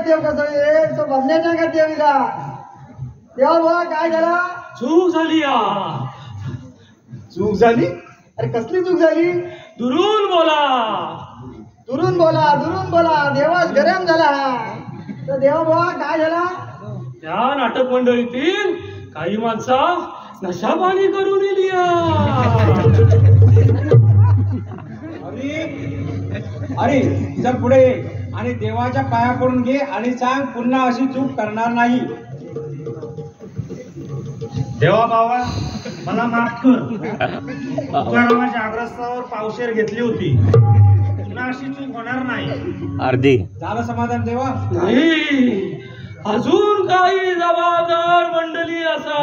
देव कसं ये तो बघण्याच्या का देवीला देवा बुवा काय झाला चूक झाली चूक झाली अरे कसली चूक झाली दुरून बोला दुरून बोला देवाच गरम झाला तर देवा बुवा काय झाला त्या नाटक मंडळीतील काही माणसा नशा पाणी करून येली अरे चल पुढे ये आणि देवाच्या पाया पडून घे आणि सांग पुन्हा अशी चूक करणार नाही. देवा बाबा मला माफ कर. तुकारामाच्या आग्रहावर पावशेर घेतली होती. पुन्हा अशी चूक होणार नाही. अर्धी झालं समाधान देवा. नाही अजून काही जबाबदार मंडळी असा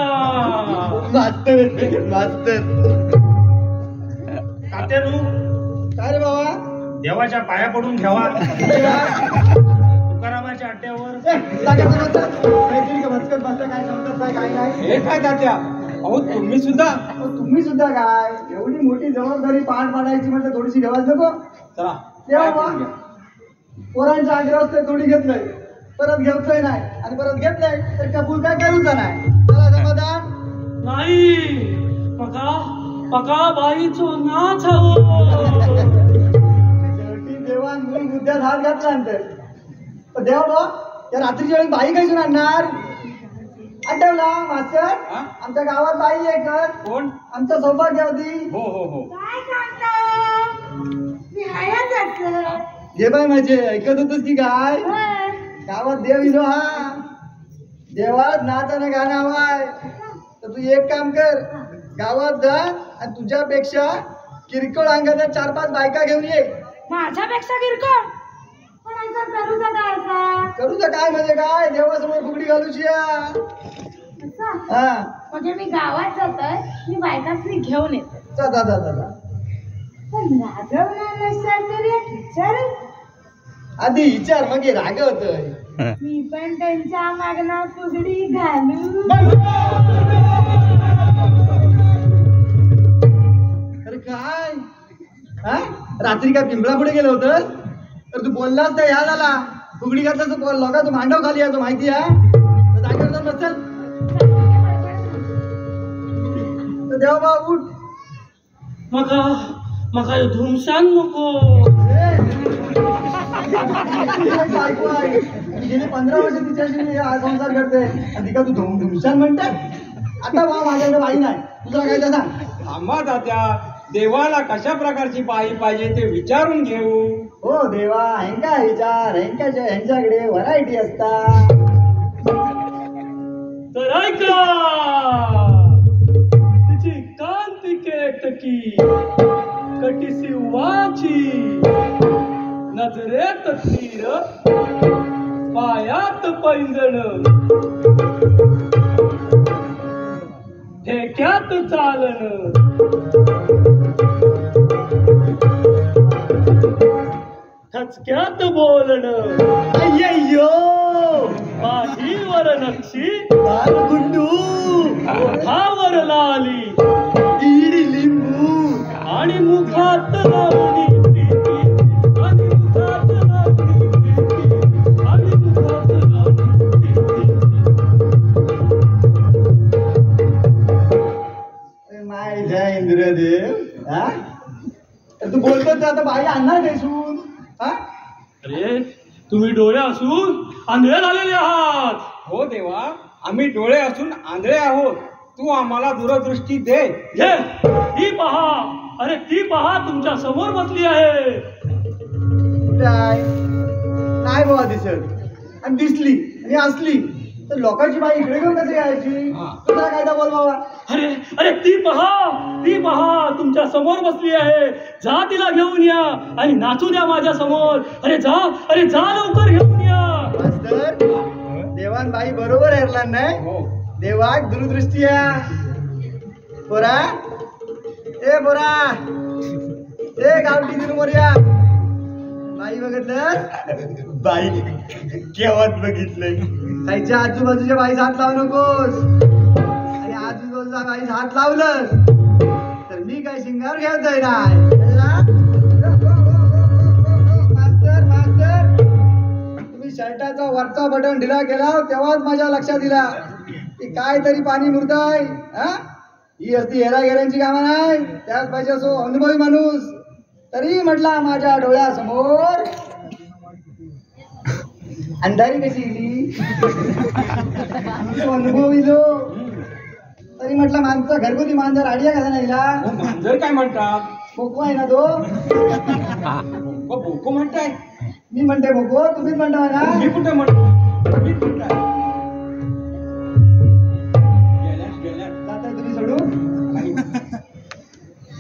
मास्तर तात्यानू काय रे बाबा देवाच्या पाया पडून घ्यावा. तुकारामाच्या अड्ड्यावर काय समजत नाही काय नाही हे काय तात्या अहो तुम्ही सुद्धा काय एवढी मोठी जबाबदारी पार पाडायची म्हटलं थोडीशी ठेवायच नको. चला तेव्हा पोरांच्या आग्रह थोडी घेतलंय परत घेतलंय नाही आणि परत घेतलंय तर कबूल काय करूच नाही. चला समाधान नाही पका बाईचो नाच शेवटी देवा मूळ मुद्द्यात हात घातला नंतर देवा बा या रात्रीच्या वेळी बाई काय आणणार आठवला मास्तर आमच्या गावात बाई आहे कर कोण आमच्या सौभाग्यवती. हो काय सांगता मी हयाच घे बाई माझे ऐकत होतस की काय गावात देव इलो हा देवात नाच आणि गाणं हवाय तर तू एक काम कर गावात जा आणि तुझ्यापेक्षा किरकोळ अंगाच्या 4-5 बायका घेऊन ये. माझ्यापेक्षा किरकोळ पण असं करूचा काय म्हणजे काय देवासमोर फुगडी घालूची म्हणजे मी गावात जातोय मी बायकासनी घेऊन येते जा पण रागवणार नसेल तरी एक विचार आधी विचार मग रागवतोय मी पण त्यांच्या मागना फुगडी घालू. अरे काय रात्री काय पिंपळा पुढे गेलं होतं तर तू बोललास तर ह्या झाला फुगडी घातला तू लोका तू मांडव खाली आहे तो माहिती आहे तर जागेवर तर बसेल तर देवा बा उठ मका धुमशान नको. बायको आहे गेली 15 वर्ष तिच्याशी मी हा संसार करते आणि तिका तू धुमशान म्हणते. आता बा माझ्याकडे बाई नाही तुला काय सांग. थांबा तात्या देवाला कशा प्रकारची बाई पाहिजे ते विचारून घेऊ. हो देवा हेंका विचार ह्यांच्याकडे व्हरायटी असतात. तर ऐका तिची कांती केटकी कटीसी वाची नजरेत तीर पायात पैंजण ठेक्यात चालन ठचक्यात बोलणं अय्यो पाठीवर नक्षी गुंडू ओठावर लाली इडी लिंबू आणि मुखात लावणी प्रीती आणि मुखात लावणी प्रीती आणि मुखात लावणी प्रीती. माय जय इंद्रदेव हा तू बोलतो तर आता बाई आणणार बेसून हा. अरे तुम्ही डोळे असून आंधळे झालेले आहात. हो देवा आम्ही डोळे असून आंधळे आहोत. तू आम्हाला दूरदृष्टी दे. ती पहा अरे ती पहा तुमच्या समोर बसली आहे. काय नाही बाबा दिसत आणि दिसली आणि असली तर लोकांची बाई इकडे घेऊन कशी यायची तुला कायदा बोल बाबा. अरे ती पहा तुमच्या समोर बसली आहे. जा तिला घेऊन या आणि नाचू द्या माझ्या समोर. अरे जा लवकर घेऊन या. मास्तर देवान बाई बरोबर हेरला नाही. देवाक दूरदृष्टी बोरा ए गावठी दिनमोर या. बाई बघितलं बाई केव्हाच बघितलंय. खायच्या आजूबाजूच्या बाईस हात लावू नकोस आणि आजूबाजूला बाईस हात लावलं तर मी काय शिंगार घ्यायचंय नाही. मास्तर तुम्ही शर्टाचा वरचा बटन ढिला केला तेव्हाच माझ्या लक्षात दिला की काय तरी पाणी मुरताय. ही असती हेरागिऱ्यांची कामं नाही, त्याच पाहिजे असो अनुभवी माणूस. तरी म्हटला माझ्या डोळ्यासमोर अंधारी कशी गेली अनुभविलो. तरी म्हटलं माणसं घरगुती मांजर आडिया कसा नाही मांजर काय म्हणतात? बोको आहे ना तो. बोको म्हणताय? मी म्हणते बोको, तुम्हीच म्हणता ना. मी कुठे म्हणतो? तुम्हीच म्हणताय.